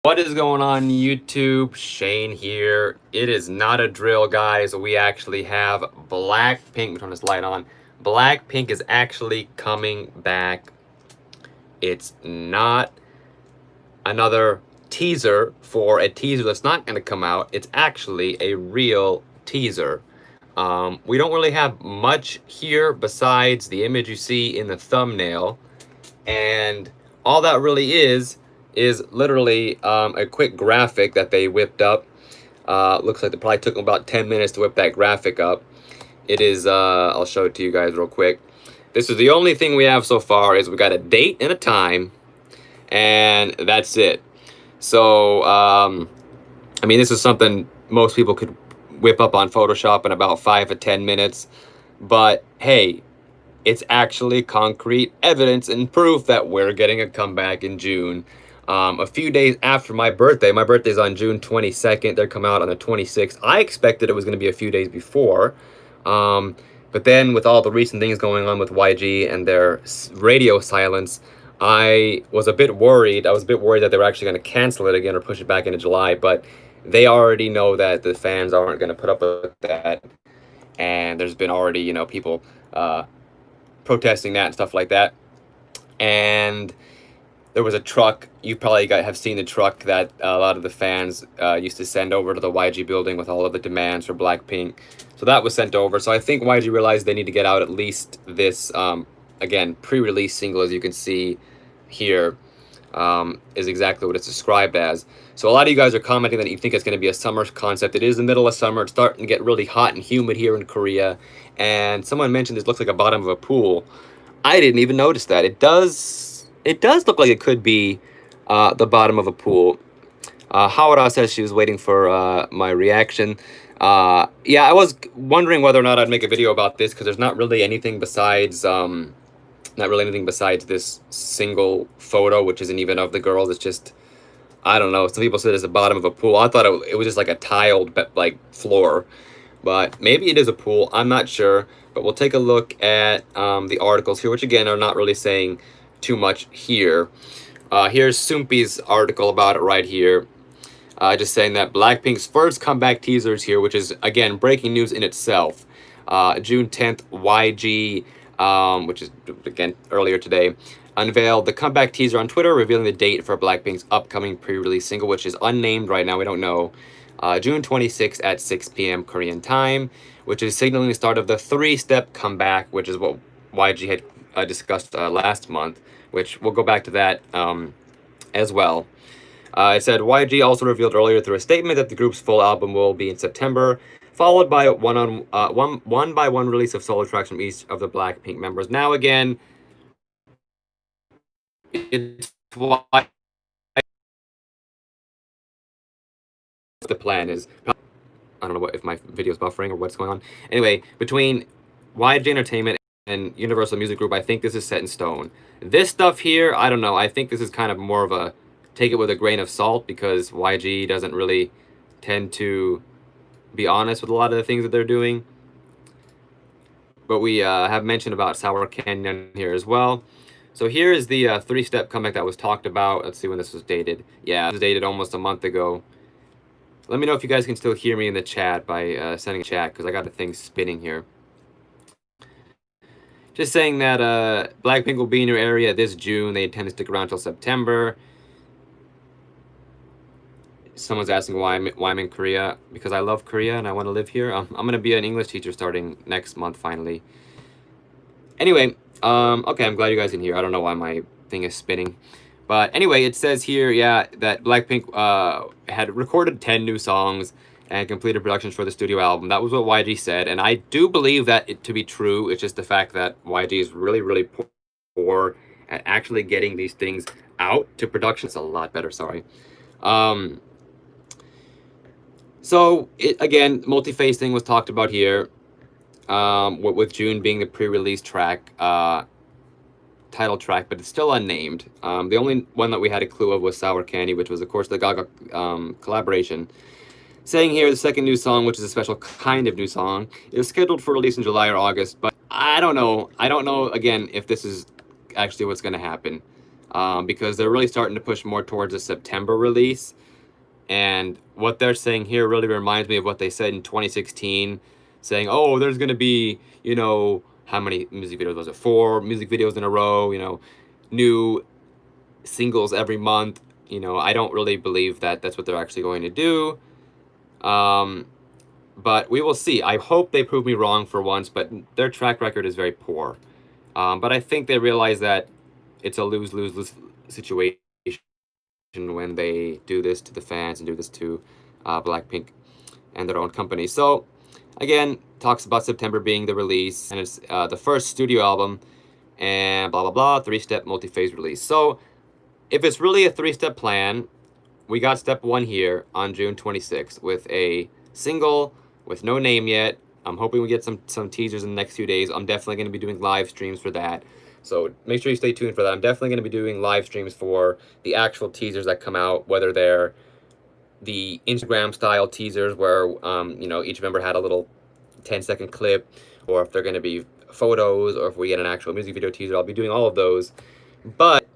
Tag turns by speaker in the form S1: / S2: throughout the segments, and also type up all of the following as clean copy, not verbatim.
S1: What is going on YouTube? Shane here. It is not a drill, guys. We actually have Blackpink. Turn this light on. Blackpink is actually coming back. It's not another teaser for a teaser that's not going to come out. It's actually a real teaser. We don't really have much here besides the image you see in the thumbnail, and all that really is literally a quick graphic that they whipped up. Looks like it probably took them about 10 minutes to whip that graphic up. It is, I'll show it to you guys real quick. This is the only thing we have so far. Is we got a date and a time, and that's it. So, I mean, this is something most people could whip up on Photoshop in about 5 to 10 minutes. But hey, it's actually concrete evidence and proof that we're getting a comeback in June. A few days after my birthday's on June 22nd. They're coming out on the 26th. I expected it was going to be a few days before. But then with all the recent things going on with YG and their radio silence, I was a bit worried. I was a bit worried that they were actually going to cancel it again or push it back into July. But they already know that the fans aren't going to put up with that. And there's been already, people protesting that and stuff like that. And there was a truck. You probably have seen the truck that a lot of the fans used to send over to the YG building with all of the demands for Blackpink. So that was sent over. So I think YG realized they need to get out at least this, again, pre-release single, as you can see here, is exactly what it's described as. So a lot of you guys are commenting that you think it's going to be a summer concept. It is the middle of summer. It's starting to get really hot and humid here in Korea. And someone mentioned this looks like a bottom of a pool. I didn't even notice that. It does look like it could be the bottom of a pool. Hawara says she was waiting for my reaction. Yeah, I was wondering whether or not I'd make a video about this because there's not really anything besides this single photo, which isn't even of the girls. It's just, I don't know. Some people said it's the bottom of a pool. I thought it was just like a tiled floor, but maybe it is a pool. I'm not sure. But we'll take a look at the articles here, which again are not really saying too much here. Here's Soompi's article about it right here. Just saying that Blackpink's first comeback teaser is here, which is, again, breaking news in itself. June 10th, YG, which is, again, earlier today, unveiled the comeback teaser on Twitter, revealing the date for Blackpink's upcoming pre-release single, which is unnamed right now. We don't know. June 26th at 6 p.m. Korean time, which is signaling the start of the three-step comeback, which is what YG had discussed last month, which we'll go back to that as well. It said YG also revealed earlier through a statement that the group's full album will be in September, followed by one-by-one release of solo tracks from each of the Blackpink members. Now again, it's why the plan is. I don't know if my video's buffering or what's going on. Anyway, between YG Entertainment and Universal Music Group, I think this is set in stone. This stuff here, I don't know. I think this is kind of more of a take it with a grain of salt because YG doesn't really tend to be honest with a lot of the things that they're doing. But we have mentioned about Sour Canyon here as well. So here is the three-step comeback that was talked about. Let's see when this was dated. Yeah, it was dated almost a month ago. Let me know if you guys can still hear me in the chat by sending a chat, because I got the thing spinning here. Just saying that Blackpink will be in your area this June. They intend to stick around until September. Someone's asking why I'm in Korea. Because I love Korea and I want to live here. I'm going to be an English teacher starting next month, finally. Anyway, okay, I'm glad you guys can hear. I don't know why my thing is spinning. But anyway, it says here, yeah, that Blackpink had recorded 10 new songs and completed productions for the studio album. That was what YG said, and I do believe that to be true. It's just the fact that YG is really, really poor at actually getting these things out to production. It's a lot better, sorry. So, again, multi-phase thing was talked about here, with June being the pre-release track, title track, but it's still unnamed. The only one that we had a clue of was Sour Candy, which was, of course, the Gaga collaboration. Saying here, the second new song, which is a special kind of new song, is scheduled for release in July or August, but I don't know. I don't know, again, if this is actually what's going to happen. because they're really starting to push more towards a September release. And what they're saying here really reminds me of what they said in 2016, saying, oh, there's going to be, how many music videos was it? 4 music videos in a row, new singles every month. I don't really believe that that's what they're actually going to do. But we will see. I hope they prove me wrong for once, but their track record is very poor. But I think they realize that it's a lose-lose situation when they do this to the fans and do this to Blackpink and their own company. So, again, talks about September being the release, and it's the first studio album, and blah, blah, blah, 3-step multi-phase release. So, if it's really a 3-step plan, we got step 1 here on June 26th with a single with no name yet. I'm hoping we get some teasers in the next few days. I'm definitely going to be doing live streams for that. So make sure you stay tuned for that. I'm definitely going to be doing live streams for the actual teasers that come out, whether they're the Instagram style teasers where, each member had a little 10-second clip, or if they're going to be photos, or if we get an actual music video teaser. I'll be doing all of those. But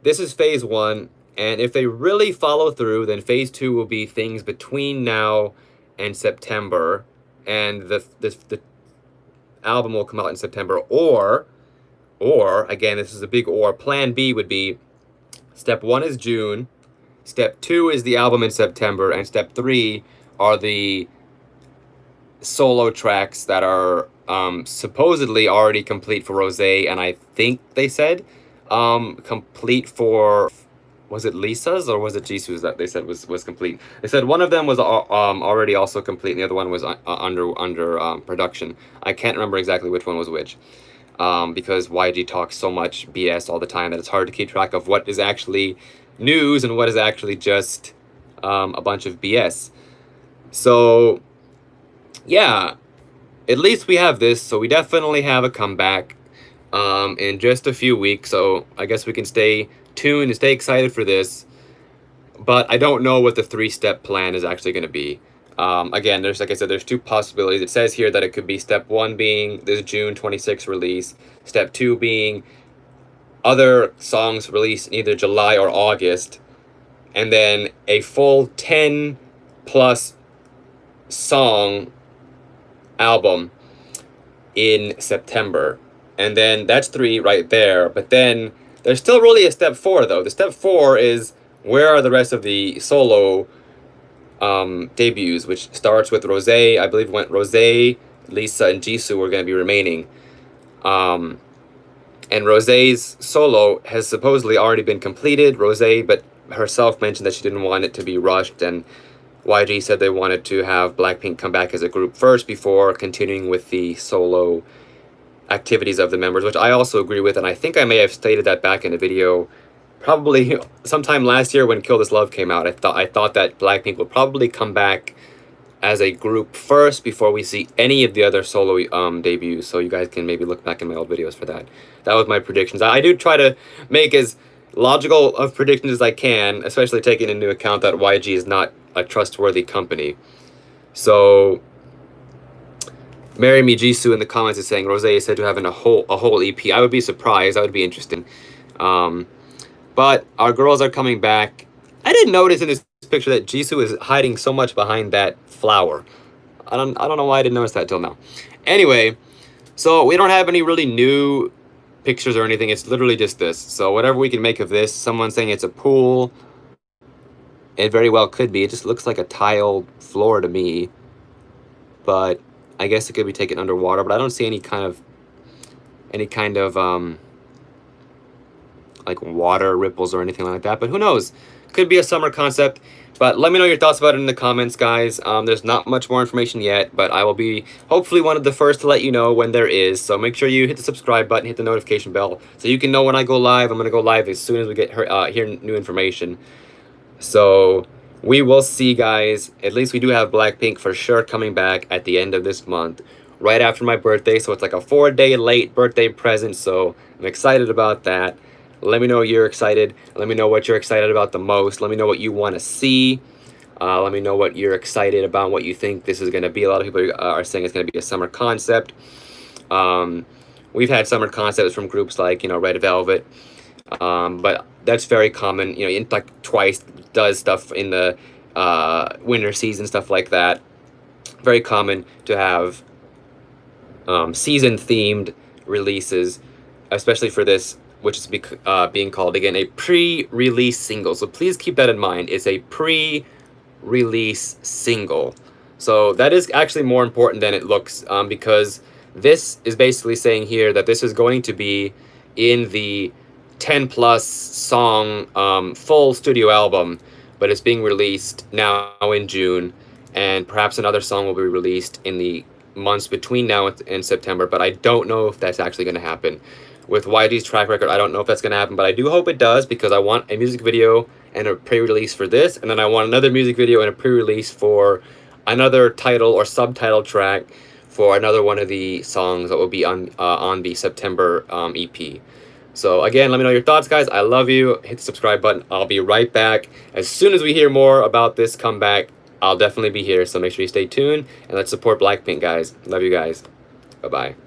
S1: this is phase 1. And if they really follow through, then phase 2 will be things between now and September. And the album will come out in September. Or, again, this is a big or, plan B would be step 1 is June, step 2 is the album in September, and step 3 are the solo tracks that are supposedly already complete for Rosé, and I think they said complete for, was it Lisa's or was it Jisoo's that they said was complete? They said one of them was already also complete, and the other one was under production. I can't remember exactly which one was which, because YG talks so much BS all the time that it's hard to keep track of what is actually news and what is actually just a bunch of BS. So, yeah, at least we have this. So we definitely have a comeback in just a few weeks. So I guess we can stay tuned and stay excited for this. But I don't know what the 3-step plan is actually going to be. Again, like I said, there's 2 possibilities. It says here that it could be step 1 being this June 26th release, step 2 being other songs released in either July or August, and then a full 10 plus song album in September. And then that's 3 right there. But then there's still really a step 4 though. The step 4 is, where are the rest of the solo debuts, which starts with Rosé. I believe Rosé, Lisa, and Jisoo were going to be remaining. And Rosé's solo has supposedly already been completed. Rosé, but herself mentioned that she didn't want it to be rushed, and YG said they wanted to have Blackpink come back as a group first before continuing with the solo activities of the members, which I also agree with, and I think I may have stated that back in a video probably sometime last year when Kill This Love came out. I thought that Blackpink would probably come back as a group first before we see any of the other solo debuts, so you guys can maybe look back in my old videos for that. That was my predictions. I do try to make as logical of predictions as I can, especially taking into account that YG is not a trustworthy company. So Marry Me Jisoo in the comments is saying Rosé is said to have a whole EP. I would be surprised. That would be interesting. But our girls are coming back. I didn't notice in this picture that Jisoo is hiding so much behind that flower. I don't know why I didn't notice that till now. Anyway, so we don't have any really new pictures or anything. It's literally just this. So whatever we can make of this. Someone's saying it's a pool. It very well could be. It just looks like a tiled floor to me. But I guess it could be taken underwater. But I don't see any kind of like water ripples or anything like that. But who knows? Could be a summer concept. But let me know your thoughts about it in the comments, guys. There's not much more information yet, but I will be hopefully one of the first to let you know when there is. So make sure you hit the subscribe button, hit the notification bell, so you can know when I go live. I'm going to go live as soon as we get hear new information. So we will see, guys. At least we do have Blackpink for sure coming back at the end of this month, right after my birthday. So it's like a 4-day late birthday present. So I'm excited about that. Let me know you're excited. Let me know what you're excited about the most. Let me know what you want to see. Let me know what you're excited about, what you think this is going to be. A lot of people are saying it's going to be a summer concept. We've had summer concepts from groups like, Red Velvet. But that's very common. You know, in like Twice does stuff in the winter season, stuff like that. Very common to have season themed releases, especially for this, which is being called again a pre-release single. So please keep that in mind. It's a pre-release single. So that is actually more important than it looks, because this is basically saying here that this is going to be in the 10 plus song full studio album, but it's being released now in June, and perhaps another song will be released in the months between now and September, but I don't know if that's actually going to happen. With YG's track record, I don't know if that's going to happen, but I do hope it does, because I want a music video and a pre-release for this, and then I want another music video and a pre-release for another title or subtitle track for another one of the songs that will be on the September EP. So again, let me know your thoughts, guys. I love you. Hit the subscribe button. I'll be right back. As soon as we hear more about this comeback, I'll definitely be here. So make sure you stay tuned and let's support Blackpink, guys. Love you guys. Bye-bye.